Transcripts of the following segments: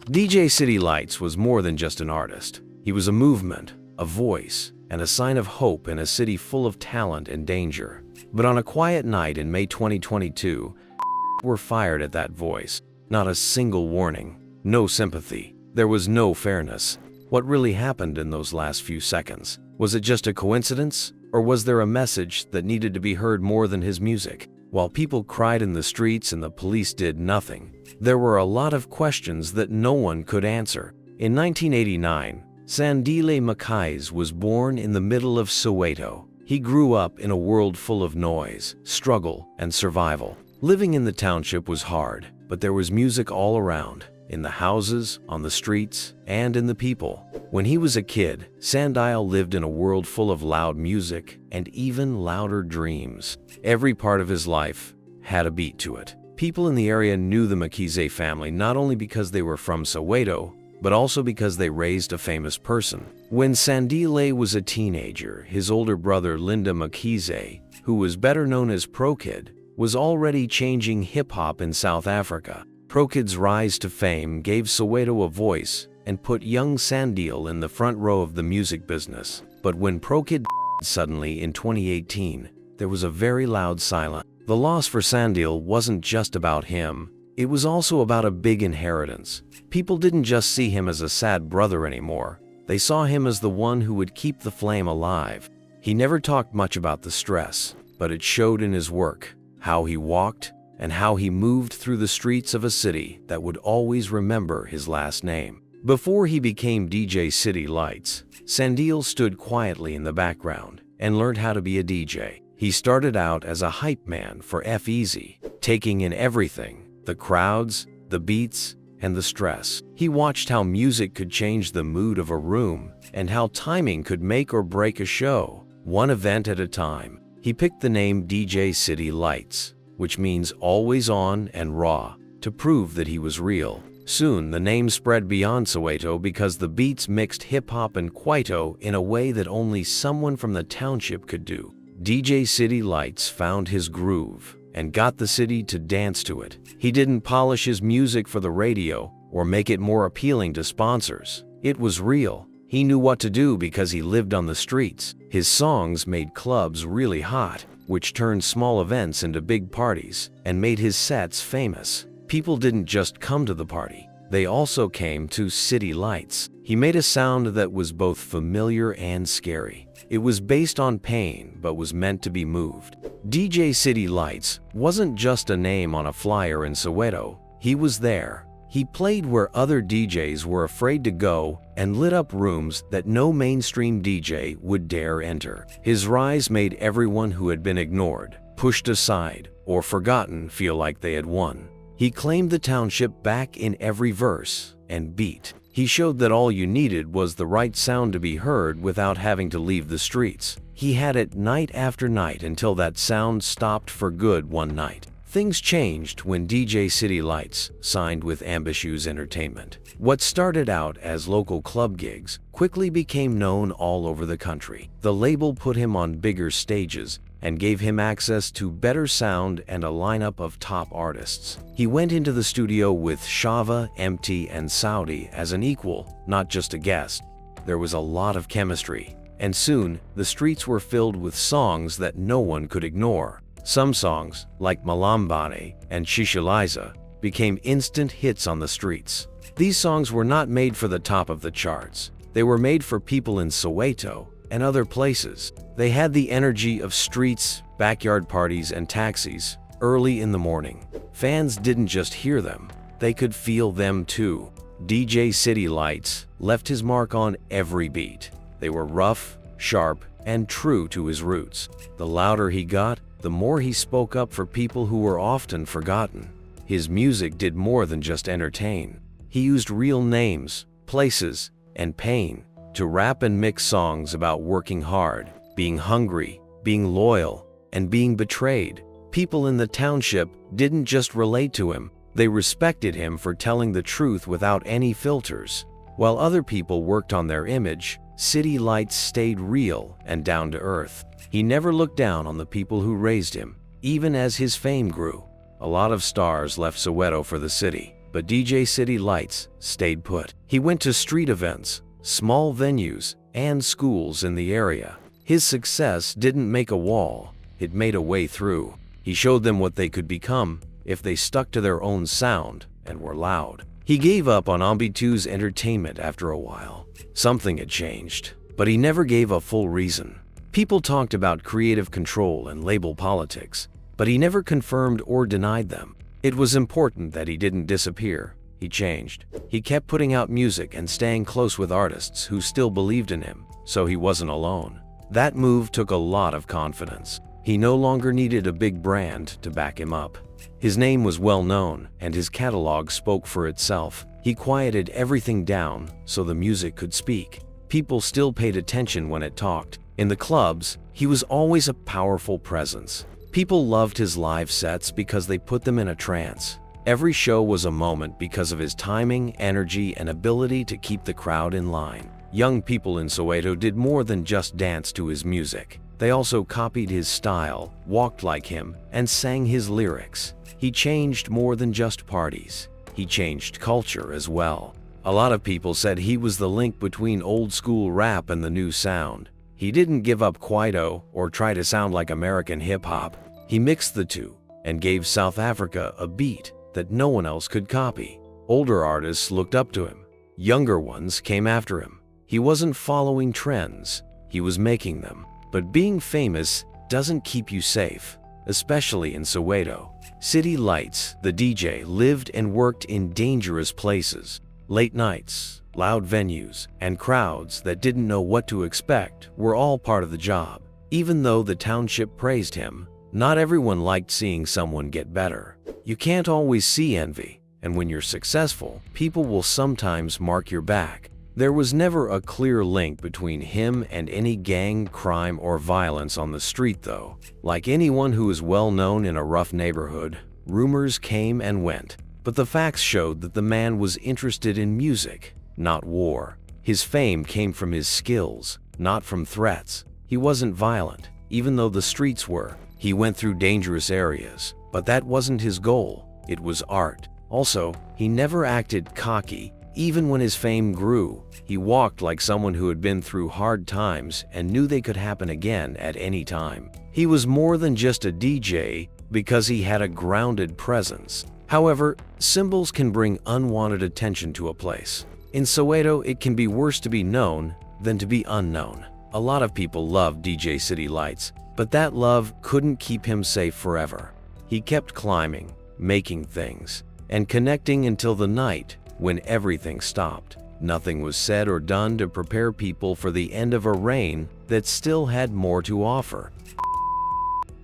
DJ Citi Lyts was more than just an artist. He was a movement, a voice, and a sign of hope in a city full of talent and danger. But on a quiet night in May 2022, were fired at that voice. Not a single warning, no sympathy. There was no fairness. What really happened in those last few seconds? Was it just a coincidence? Or was there a message that needed to be heard more than his music? While people cried in the streets and the police did nothing, there were a lot of questions that no one could answer. In 1989, Sandile Makais was born in the middle of Soweto. He grew up in a world full of noise, struggle, and survival. Living in the township was hard, but there was music all around, in the houses, on the streets, and in the people. When he was a kid, Sandile lived in a world full of loud music and even louder dreams. Every part of his life had a beat to it. People in the area knew the Makise family not only because they were from Soweto, but also because they raised a famous person. When Sandile was a teenager, his older brother Linda Makise, who was better known as Pro Kid, was already changing hip-hop in South Africa. Pro Kid's rise to fame gave Soweto a voice and put young Sandile in the front row of the music business. But when Pro Kid suddenly in 2018, there was a very loud silence. The loss for Sandile wasn't just about him, it was also about a big inheritance. People didn't just see him as a sad brother anymore, they saw him as the one who would keep the flame alive. He never talked much about the stress, but it showed in his work, how he walked, and how he moved through the streets of a city that would always remember his last name. Before he became DJ Citi Lyts, Sandile stood quietly in the background and learned how to be a DJ. He started out as a hype man for F-Easy, taking in everything, the crowds, the beats, and the stress. He watched how music could change the mood of a room and how timing could make or break a show, one event at a time. He picked the name DJ Citi Lyts, which means always on and raw, to prove that he was real. Soon, the name spread beyond Soweto because the beats mixed hip-hop and kwaito in a way that only someone from the township could do. DJ Citi Lyts found his groove and got the city to dance to it. He didn't polish his music for the radio or make it more appealing to sponsors. It was real. He knew what to do because he lived on the streets. His songs made clubs really hot, which turned small events into big parties and made his sets famous. People didn't just come to the party, they also came to Citi Lyts. He made a sound that was both familiar and scary. It was based on pain, but was meant to be moved. DJ Citi Lyts wasn't just a name on a flyer in Soweto, he was there. He played where other DJs were afraid to go and lit up rooms that no mainstream DJ would dare enter. His rise made everyone who had been ignored, pushed aside, or forgotten feel like they had won. He claimed the township back in every verse and beat. He showed that all you needed was the right sound to be heard without having to leave the streets. He had it night after night until that sound stopped for good one night. Things changed when DJ Citi Lyts signed with Ambitious Entertainment. What started out as local club gigs quickly became known all over the country. The label put him on bigger stages and gave him access to better sound and a lineup of top artists. He went into the studio with Shava, Empty, and Saudi as an equal, not just a guest. There was a lot of chemistry, and soon the streets were filled with songs that no one could ignore. Some songs, like Malambane and Shishaliza, became instant hits on the streets. These songs were not made for the top of the charts. They were made for people in Soweto and other places. They had the energy of streets, backyard parties, and taxis early in the morning. Fans didn't just hear them, they could feel them too. DJ Citi Lyts left his mark on every beat. They were rough, sharp, and true to his roots. The louder he got, the more he spoke up for people who were often forgotten. His music did more than just entertain. He used real names, places, and pain to rap and mix songs about working hard, being hungry, being loyal, and being betrayed. People in the township didn't just relate to him, they respected him for telling the truth without any filters. While other people worked on their image, Citi Lyts stayed real and down to earth. He never looked down on the people who raised him. Even as his fame grew, a lot of stars left Soweto for the city. but DJ Citi Lyts stayed put. He went to street events, small venues, and schools in the area. His success didn't make a wall, it made a way through. He showed them what they could become if they stuck to their own sound and were loud. He gave up on Ambi2's entertainment after a while. Something had changed, but he never gave a full reason. People talked about creative control and label politics, but he never confirmed or denied them. It was important that he didn't disappear. He changed. He kept putting out music and staying close with artists who still believed in him, so he wasn't alone. That move took a lot of confidence. He no longer needed a big brand to back him up. His name was well known, and his catalog spoke for itself. He quieted everything down so the music could speak. People still paid attention when it talked. In the clubs, he was always a powerful presence. People loved his live sets because they put them in a trance. Every show was a moment because of his timing, energy, and ability to keep the crowd in line. Young people in Soweto did more than just dance to his music. They also copied his style, walked like him, and sang his lyrics. He changed more than just parties. He changed culture as well. A lot of people said he was the link between old school rap and the new sound. He didn't give up Kwaito or try to sound like American hip-hop. He mixed the two and gave South Africa a beat that no one else could copy. Older artists looked up to him. Younger ones came after him. He wasn't following trends, he was making them. But being famous doesn't keep you safe, especially in Soweto. Citi Lyts, the DJ, lived and worked in dangerous places. Late nights, loud venues, and crowds that didn't know what to expect were all part of the job. Even though the township praised him, not everyone liked seeing someone get better. You can't always see envy, and when you're successful, people will sometimes mark your back. There was never a clear link between him and any gang, crime, or violence on the street though. Like anyone who is well known in a rough neighborhood, rumors came and went. But the facts showed that the man was interested in music, not war. His fame came from his skills, not from threats. He wasn't violent, even though the streets were. He went through dangerous areas, but that wasn't his goal. It was art. Also, he never acted cocky. Even when his fame grew, he walked like someone who had been through hard times and knew they could happen again at any time. He was more than just a DJ because he had a grounded presence. However, symbols can bring unwanted attention to a place. In Soweto, it can be worse to be known than to be unknown. A lot of people loved DJ Citi Lyts, but that love couldn't keep him safe forever. He kept climbing, making things, and connecting until the night when everything stopped. Nothing was said or done to prepare people for the end of a reign that still had more to offer.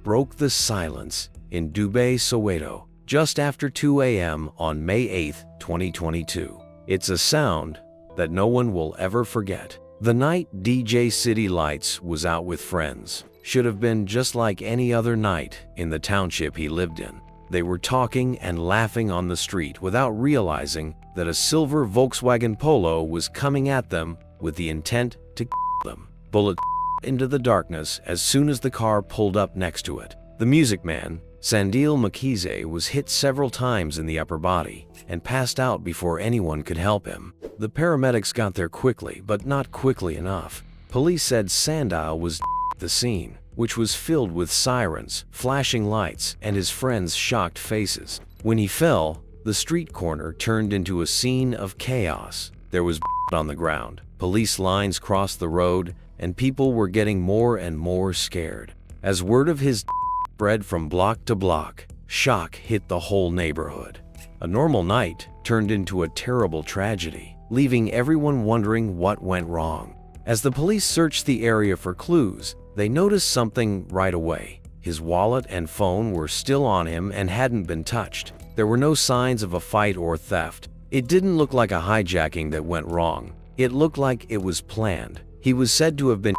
Broke the silence in Dubai, Soweto, just after 2 a.m. on May 8, 2022. It's a sound that no one will ever forget. The night DJ Citi Lyts was out with friends should have been just like any other night in the township he lived in. They were talking and laughing on the street without realizing that a silver Volkswagen Polo was coming at them with the intent to kill them. Bullet into the darkness as soon as the car pulled up next to it. The music man, Sandile Makize, was hit several times in the upper body and passed out before anyone could help him. The paramedics got there quickly, but not quickly enough. Police said Sandile was at the scene, which was filled with sirens, flashing lights, and his friends' shocked faces. When he fell, the street corner turned into a scene of chaos. There was on the ground, police lines crossed the road, and people were getting more and more scared. As word of his spread from block to block, shock hit the whole neighborhood. A normal night turned into a terrible tragedy, leaving everyone wondering what went wrong. As the police searched the area for clues, they noticed something right away. His wallet and phone were still on him and hadn't been touched. There were no signs of a fight or theft. It didn't look like a hijacking that went wrong. It looked like it was planned. He was said to have been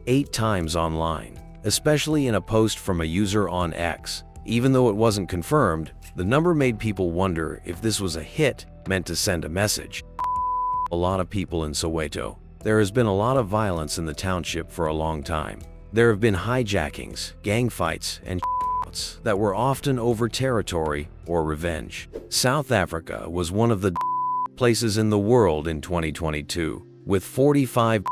8 times online, especially in a post from a user on X. Even though it wasn't confirmed, the number made people wonder if this was a hit meant to send a message. A lot of people in Soweto. There has been a lot of violence in the township for a long time. There have been hijackings, gang fights, and shootouts that were often over territory or revenge. South Africa was one of the places in the world in 2022, with 45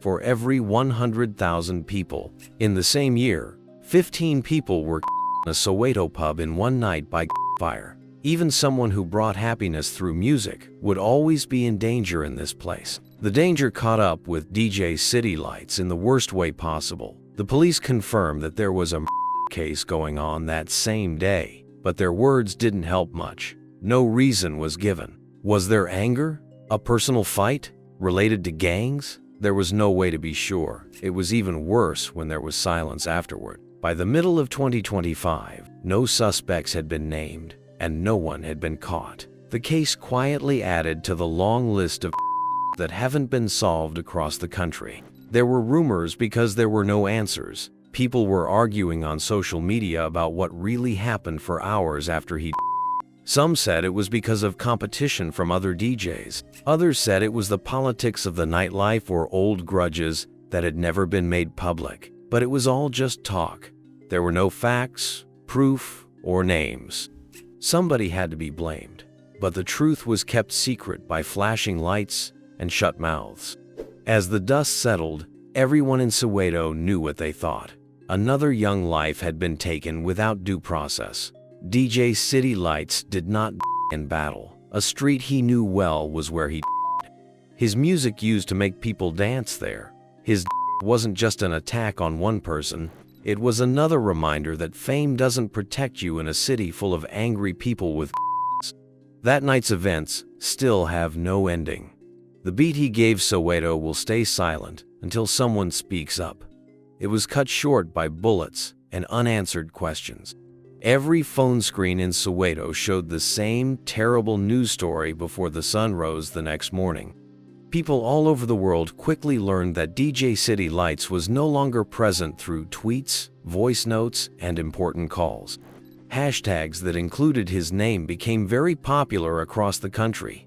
for every 100,000 people. In the same year, 15 people were in a Soweto pub in one night by fire. Even someone who brought happiness through music would always be in danger in this place. The danger caught up with DJ Citi Lyts in the worst way possible. The police confirmed that there was a case going on that same day, but their words didn't help much. No reason was given. Was there anger? A personal fight? Related to gangs? There was no way to be sure. It was even worse when there was silence afterward. By the middle of 2025, no suspects had been named, and no one had been caught. The case quietly added to the long list of that haven't been solved across the country. There were rumors because there were no answers. People were arguing on social media about what really happened for hours after he. Some said it was because of competition from other DJs. Others said it was the politics of the nightlife or old grudges that had never been made public. But it was all just talk. There were no facts, proof, or names. Somebody had to be blamed, but the truth was kept secret by flashing lights and shut mouths. As the dust settled, everyone in Soweto knew what they thought. Another young life had been taken without due process. DJ Citi Lyts did not in battle. A street he knew well was where he. His music used to make people dance there. His wasn't just an attack on one person. It was another reminder that fame doesn't protect you in a city full of angry people with. That night's events still have no ending. The beat he gave Soweto will stay silent until someone speaks up. It was cut short by bullets and unanswered questions. Every phone screen in Soweto showed the same terrible news story before the sun rose the next morning. People all over the world quickly learned that DJ Citi Lyts was no longer present through tweets, voice notes, and important calls. Hashtags that included his name became very popular across the country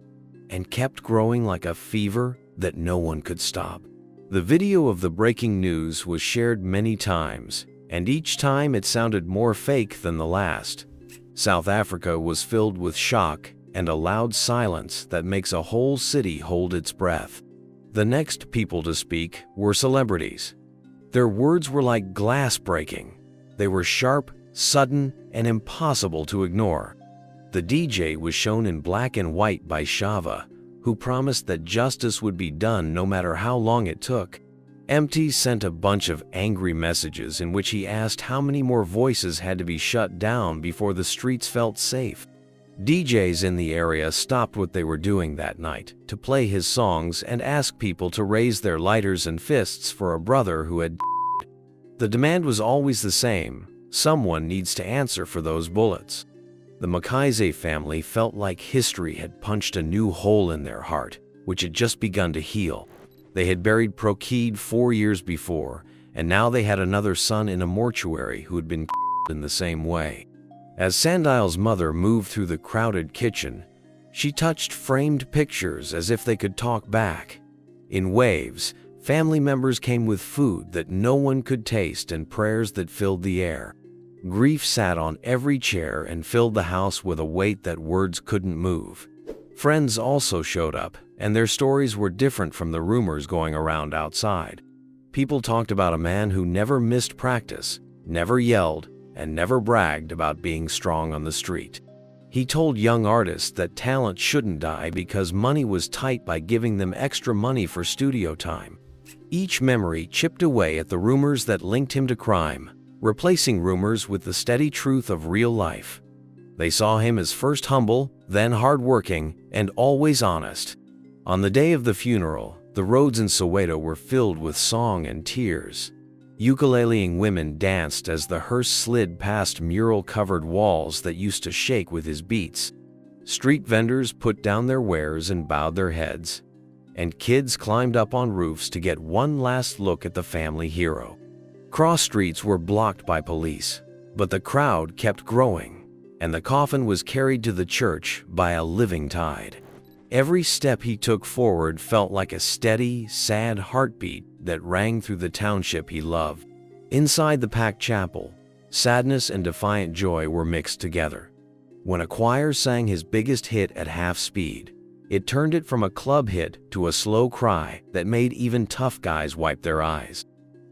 and kept growing like a fever that no one could stop. The video of the breaking news was shared many times, and each time it sounded more fake than the last. South Africa was filled with shock and a loud silence that makes a whole city hold its breath. The next people to speak were celebrities. Their words were like glass breaking. They were sharp, sudden, and impossible to ignore. The DJ was shown in black and white by Shava, who promised that justice would be done no matter how long it took. Empty sent a bunch of angry messages in which he asked how many more voices had to be shut down before the streets felt safe. DJs in the area stopped what they were doing that night to play his songs and ask people to raise their lighters and fists for a brother who had. The demand was always the same: someone needs to answer for those bullets. The Makaise family felt like history had punched a new hole in their heart, which had just begun to heal. They had buried Prokid 4 years before, and now they had another son in a mortuary who had been in the same way. As Sandile's mother moved through the crowded kitchen, she touched framed pictures as if they could talk back. In waves, family members came with food that no one could taste and prayers that filled the air. Grief sat on every chair and filled the house with a weight that words couldn't move. Friends also showed up, and their stories were different from the rumors going around outside. People talked about a man who never missed practice, never yelled, and never bragged about being strong on the street. He told young artists that talent shouldn't die because money was tight by giving them extra money for studio time. Each memory chipped away at the rumors that linked him to crime, replacing rumors with the steady truth of real life. They saw him as first humble, then hardworking, and always honest. On the day of the funeral, the roads in Soweto were filled with song and tears. Ukuleleing women danced as the hearse slid past mural-covered walls that used to shake with his beats. Street vendors put down their wares and bowed their heads, and kids climbed up on roofs to get one last look at the family hero. Cross streets were blocked by police, but the crowd kept growing, and the coffin was carried to the church by a living tide. Every step he took forward felt like a steady, sad heartbeat that rang through the township he loved. Inside the packed chapel, sadness and defiant joy were mixed together. When a choir sang his biggest hit at half speed, it turned it from a club hit to a slow cry that made even tough guys wipe their eyes.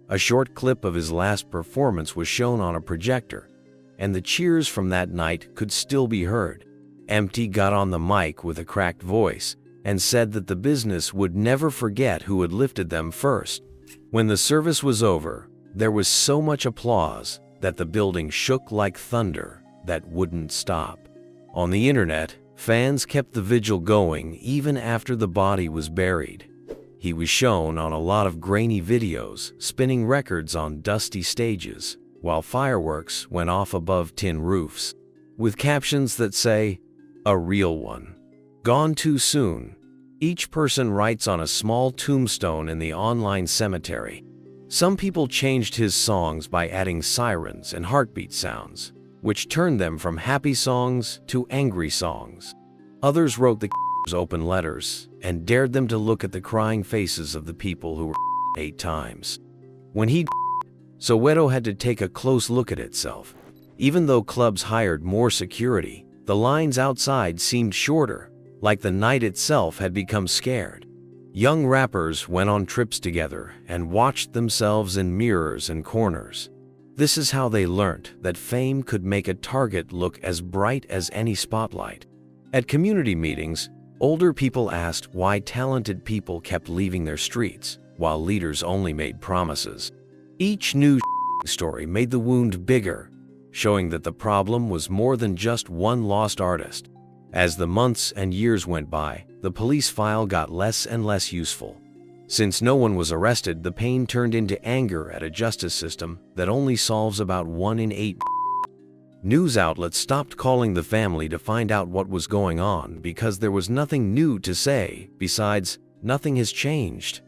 A short clip of his last performance was shown on a projector, and the cheers from that night could still be heard. Empty got on the mic with a cracked voice and said that the business would never forget who had lifted them first. When the service was over, there was so much applause that the building shook like thunder that wouldn't stop. On the internet, fans kept the vigil going even after the body was buried. He was shown on a lot of grainy videos, spinning records on dusty stages, while fireworks went off above tin roofs, with captions that say, "A real one. Gone too soon." Each person writes on a small tombstone in the online cemetery. Some people changed his songs by adding sirens and heartbeat sounds, which turned them from happy songs to angry songs. Others wrote the open letters and dared them to look at the crying faces of the people who were 8 times. When he Soweto had to take a close look at itself. Even though clubs hired more security, the lines outside seemed shorter, like the night itself had become scared. Young rappers went on trips together and watched themselves in mirrors and corners. This is how they learnt that fame could make a target look as bright as any spotlight. At community meetings, older people asked why talented people kept leaving their streets, while leaders only made promises. Each new story made the wound bigger, showing that the problem was more than just one lost artist. As the months and years went by, the police file got less and less useful. Since no one was arrested, the pain turned into anger at a justice system that only solves about 1 in 8. News outlets stopped calling the family to find out what was going on because there was nothing new to say besides, "Nothing has changed."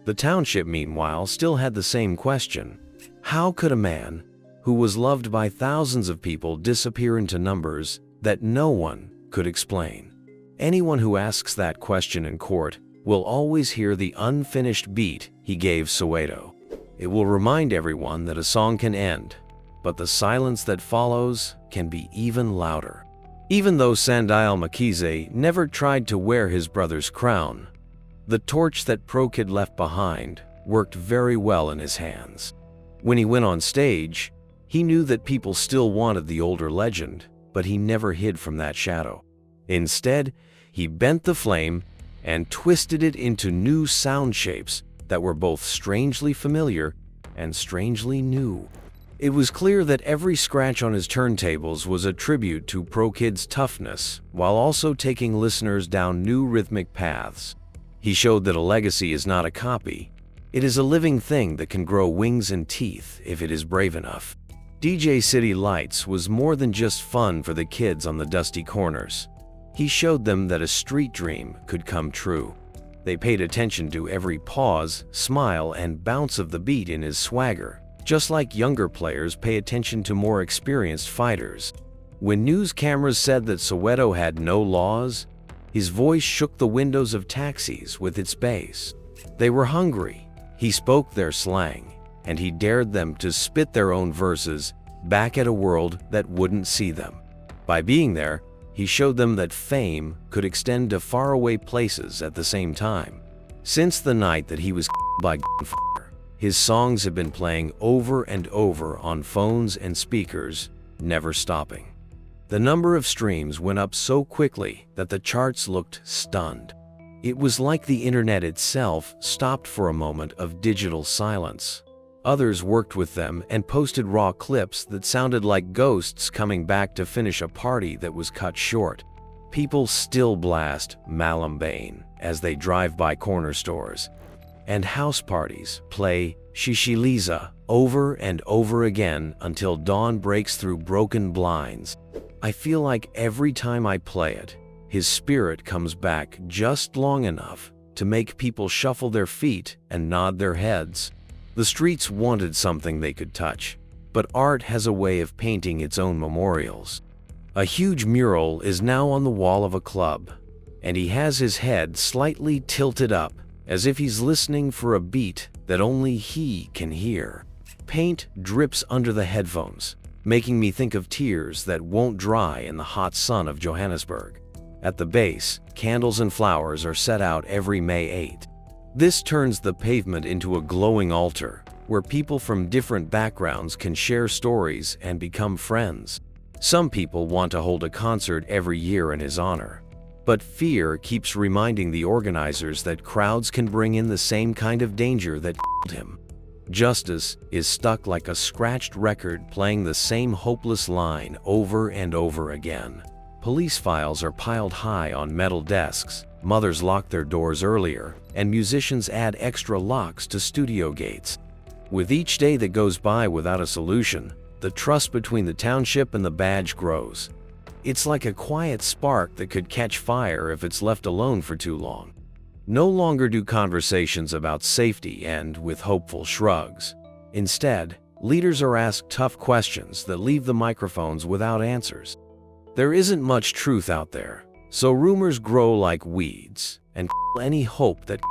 The township, meanwhile, still had the same question. How could a man who was loved by thousands of people disappear into numbers that no one could explain? Anyone who asks that question in court will always hear the unfinished beat he gave Soweto. It will remind everyone that a song can end, but the silence that follows can be even louder. Even though Sandial Makize never tried to wear his brother's crown, the torch that Pro Kid left behind worked very well in his hands. When he went on stage, he knew that people still wanted the older legend, but he never hid from that shadow. Instead, he bent the flame and twisted it into new sound shapes that were both strangely familiar and strangely new. It was clear that every scratch on his turntables was a tribute to Pro Kid's toughness, while also taking listeners down new rhythmic paths. He showed that a legacy is not a copy. It is a living thing that can grow wings and teeth if it is brave enough. DJ Citi Lyts was more than just fun for the kids on the dusty corners. He showed them that a street dream could come true. They paid attention to every pause, smile, and bounce of the beat in his swagger, just like younger players pay attention to more experienced fighters. When news cameras said that Soweto had no laws, his voice shook the windows of taxis with its bass. They were hungry. He spoke their slang, and he dared them to spit their own verses back at a world that wouldn't see them. By being there, he showed them that fame could extend to faraway places at the same time. Since the night that he was by his songs have been playing over and over on phones and speakers, never stopping. The number of streams went up so quickly that the charts looked stunned. It was like the internet itself stopped for a moment of digital silence. Others worked with them and posted raw clips that sounded like ghosts coming back to finish a party that was cut short. People still blast Malambane as they drive by corner stores, and house parties play Shishiliza over and over again until dawn breaks through broken blinds. I feel like every time I play it, his spirit comes back just long enough to make people shuffle their feet and nod their heads. The streets wanted something they could touch, but art has a way of painting its own memorials. A huge mural is now on the wall of a club, and he has his head slightly tilted up, as if he's listening for a beat that only he can hear. Paint drips under the headphones, making me think of tears that won't dry in the hot sun of Johannesburg. At the base, candles and flowers are set out every May 8. This turns the pavement into a glowing altar, where people from different backgrounds can share stories and become friends. Some people want to hold a concert every year in his honor. But fear keeps reminding the organizers that crowds can bring in the same kind of danger that killed him. Justice is stuck like a scratched record playing the same hopeless line over and over again. Police files are piled high on metal desks, mothers lock their doors earlier, and musicians add extra locks to studio gates. With each day that goes by without a solution, the trust between the township and the badge grows. It's like a quiet spark that could catch fire if it's left alone for too long. No longer do conversations about safety end with hopeful shrugs. Instead, leaders are asked tough questions that leave the microphones without answers. There isn't much truth out there, so rumors grow like weeds and any hope that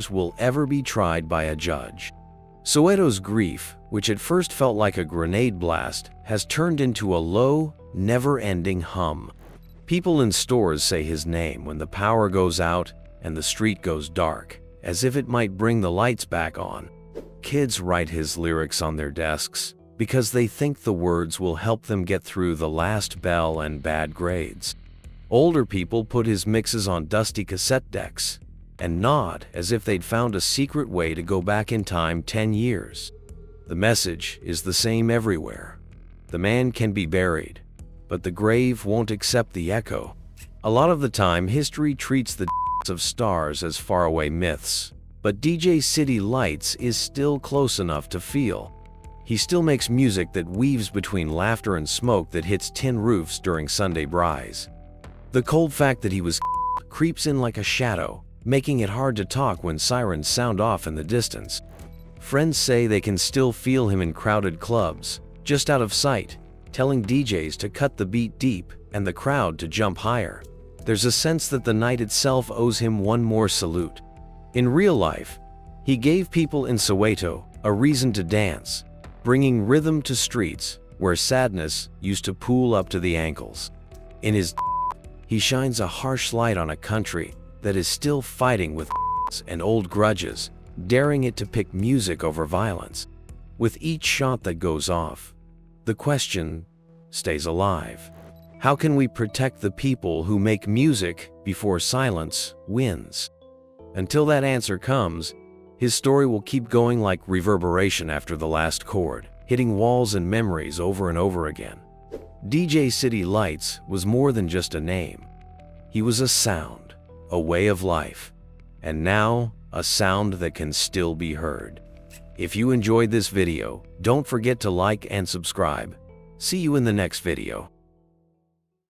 will ever be tried by a judge. Soweto's grief, which at first felt like a grenade blast, has turned into a low, never-ending hum. People in stores say his name when the power goes out and the street goes dark, as if it might bring the lights back on. Kids write his lyrics on their desks because they think the words will help them get through the last bell and bad grades. Older people put his mixes on dusty cassette decks and nod as if they'd found a secret way to go back in time 10 years. The message is the same everywhere. The man can be buried, but the grave won't accept the echo. A lot of the time, history treats the of stars as faraway myths, but DJ Citi Lyts is still close enough to feel. He still makes music that weaves between laughter and smoke that hits tin roofs during Sunday bries. The cold fact that he was creeps in like a shadow, making it hard to talk when sirens sound off in the distance. Friends say they can still feel him in crowded clubs, just out of sight, telling DJs to cut the beat deep and the crowd to jump higher. There's a sense that the night itself owes him one more salute. In real life, he gave people in Soweto a reason to dance, bringing rhythm to streets where sadness used to pool up to the ankles. In his he shines a harsh light on a country that is still fighting with and old grudges, daring it to pick music over violence. With each shot that goes off, the question stays alive. How can we protect the people who make music before silence wins? Until that answer comes, his story will keep going like reverberation after the last chord, hitting walls and memories over and over again. DJ Citi Lyts was more than just a name. He was a sound, a way of life, and now a sound that can still be heard. If you enjoyed this video, don't forget to like and subscribe. See you in the next video.